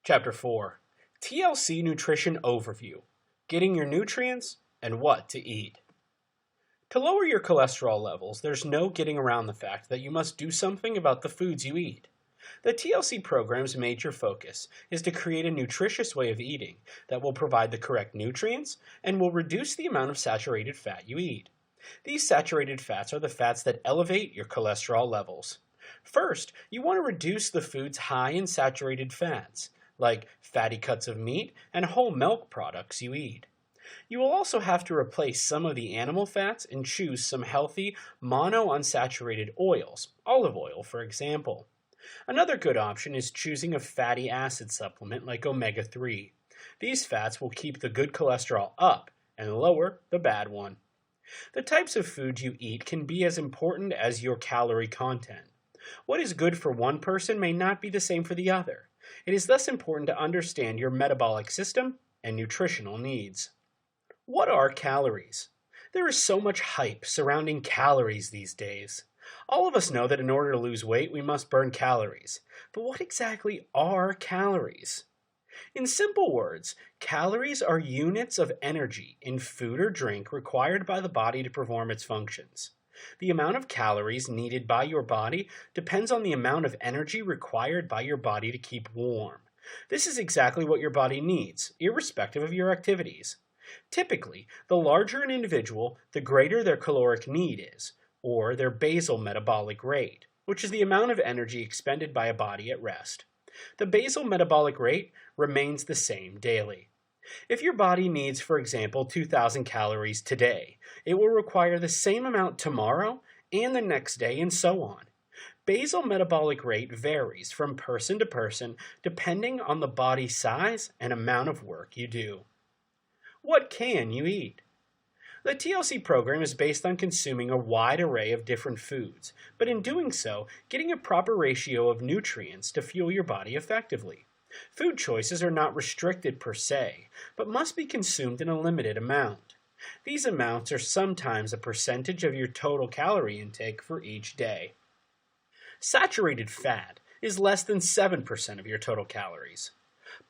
Chapter 4 TLC Nutrition Overview Getting Your Nutrients and What to Eat. To lower your cholesterol levels, there's no getting around the fact that you must do something about the foods you eat. The TLC program's major focus is to create a nutritious way of eating that will provide the correct nutrients and will reduce the amount of saturated fat you eat. These saturated fats are the fats that elevate your cholesterol levels. First, you want to reduce the foods high in saturated fats, like fatty cuts of meat and whole milk products you eat. You will also have to replace some of the animal fats and choose some healthy monounsaturated oils, olive oil for example. Another good option is choosing a fatty acid supplement like omega-3. These fats will keep the good cholesterol up and lower the bad one. The types of food you eat can be as important as your calorie content. What is good for one person may not be the same for the other. It is thus important to understand your metabolic system and nutritional needs. What are calories? There is so much hype surrounding calories these days. All of us know that in order to lose weight, we must burn calories. But what exactly are calories? In simple words, calories are units of energy in food or drink required by the body to perform its functions. The amount of calories needed by your body depends on the amount of energy required by your body to keep warm. This is exactly what your body needs, irrespective of your activities. Typically, the larger an individual, the greater their caloric need is, or their basal metabolic rate, which is the amount of energy expended by a body at rest. The basal metabolic rate remains the same daily. If your body needs, for example, 2,000 calories today, it will require the same amount tomorrow and the next day and so on. Basal metabolic rate varies from person to person depending on the body size and amount of work you do. What can you eat? The TLC program is based on consuming a wide array of different foods, but in doing so, getting a proper ratio of nutrients to fuel your body effectively. Food choices are not restricted per se, but must be consumed in a limited amount. These amounts are sometimes a percentage of your total calorie intake for each day. Saturated fat is less than 7% of your total calories.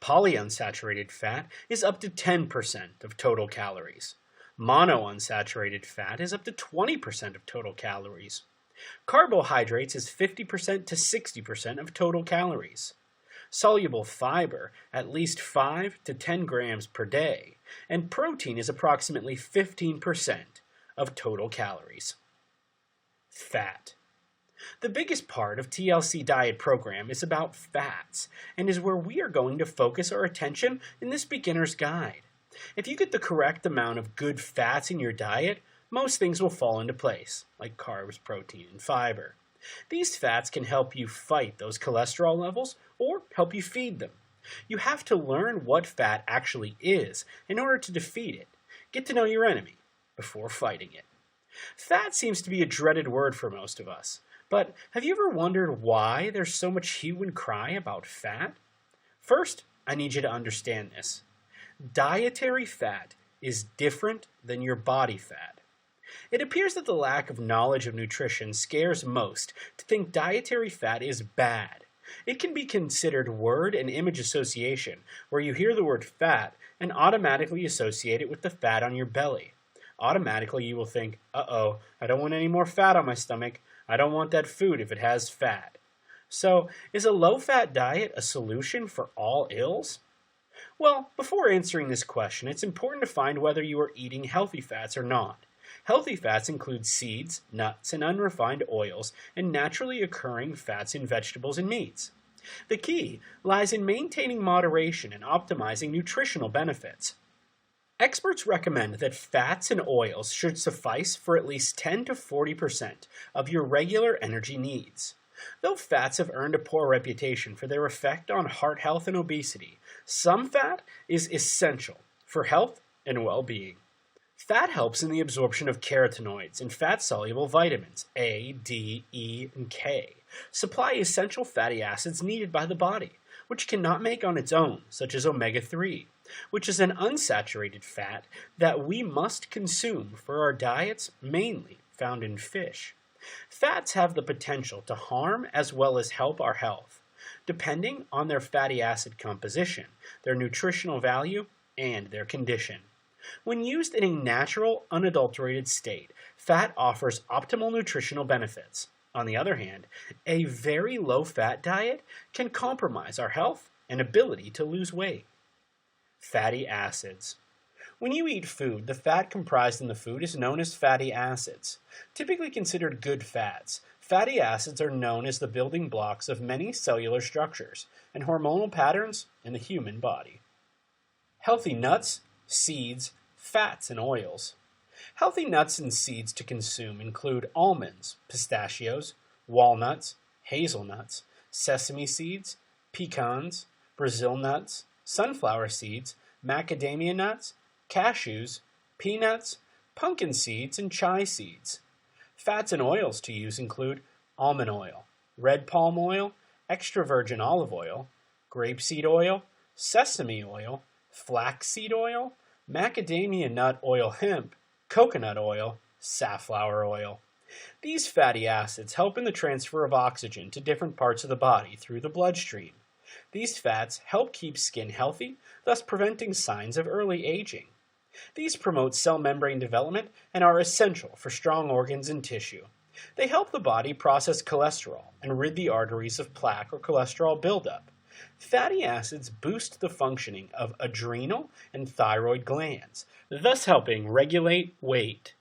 Polyunsaturated fat is up to 10% of total calories. Monounsaturated fat is up to 20% of total calories. Carbohydrates is 50% to 60% of total calories. Soluble fiber, at least 5 to 10 grams per day, and protein is approximately 15% of total calories. Fat. The biggest part of TLC diet program is about fats, and is where we are going to focus our attention in this beginner's guide. If you get the correct amount of good fats in your diet, most things will fall into place, like carbs, protein, and fiber. These fats can help you fight those cholesterol levels or help you feed them. You have to learn what fat actually is in order to defeat it. Get to know your enemy before fighting it. Fat seems to be a dreaded word for most of us, but have you ever wondered why there's so much hue and cry about fat? First, I need you to understand this. Dietary fat is different than your body fat. It appears that the lack of knowledge of nutrition scares most to think dietary fat is bad. It can be considered word and image association, where you hear the word fat and automatically associate it with the fat on your belly. Automatically you will think, uh-oh, I don't want any more fat on my stomach. I don't want that food if it has fat. So, is a low-fat diet a solution for all ills? Well, before answering this question, it's important to find whether you are eating healthy fats or not. Healthy fats include seeds, nuts, and unrefined oils, and naturally occurring fats in vegetables and meats. The key lies in maintaining moderation and optimizing nutritional benefits. Experts recommend that fats and oils should suffice for at least 10 to 40% of your regular energy needs. Though fats have earned a poor reputation for their effect on heart health and obesity, some fat is essential for health and well-being. Fat helps in the absorption of carotenoids and fat-soluble vitamins A, D, E, and K. Supply essential fatty acids needed by the body, which cannot make on its own, such as omega-3, which is an unsaturated fat that we must consume for our diets, mainly found in fish. Fats have the potential to harm as well as help our health. depending on their fatty acid composition, their nutritional value, and their condition. When used in a natural, unadulterated state, fat offers optimal nutritional benefits. On the other hand, a very low-fat diet can compromise our health and ability to lose weight. Fatty acids. When you eat food, the fat comprised in the food is known as fatty acids. Typically considered good fats, fatty acids are known as the building blocks of many cellular structures and hormonal patterns in the human body. Healthy nuts, seeds, fats, and oils. Healthy nuts and seeds to consume include almonds, pistachios, walnuts, hazelnuts, sesame seeds, pecans, Brazil nuts, sunflower seeds, macadamia nuts, cashews, peanuts, pumpkin seeds, and chia seeds. Fats and oils to use include almond oil, red palm oil, extra virgin olive oil, grapeseed oil, sesame oil, flaxseed oil, macadamia nut oil hemp, coconut oil, safflower oil. These fatty acids help in the transfer of oxygen to different parts of the body through the bloodstream. These fats help keep skin healthy, thus preventing signs of early aging. These promote cell membrane development and are essential for strong organs and tissue. They help the body process cholesterol and rid the arteries of plaque or cholesterol buildup. Fatty acids boost the functioning of adrenal and thyroid glands, thus helping regulate weight.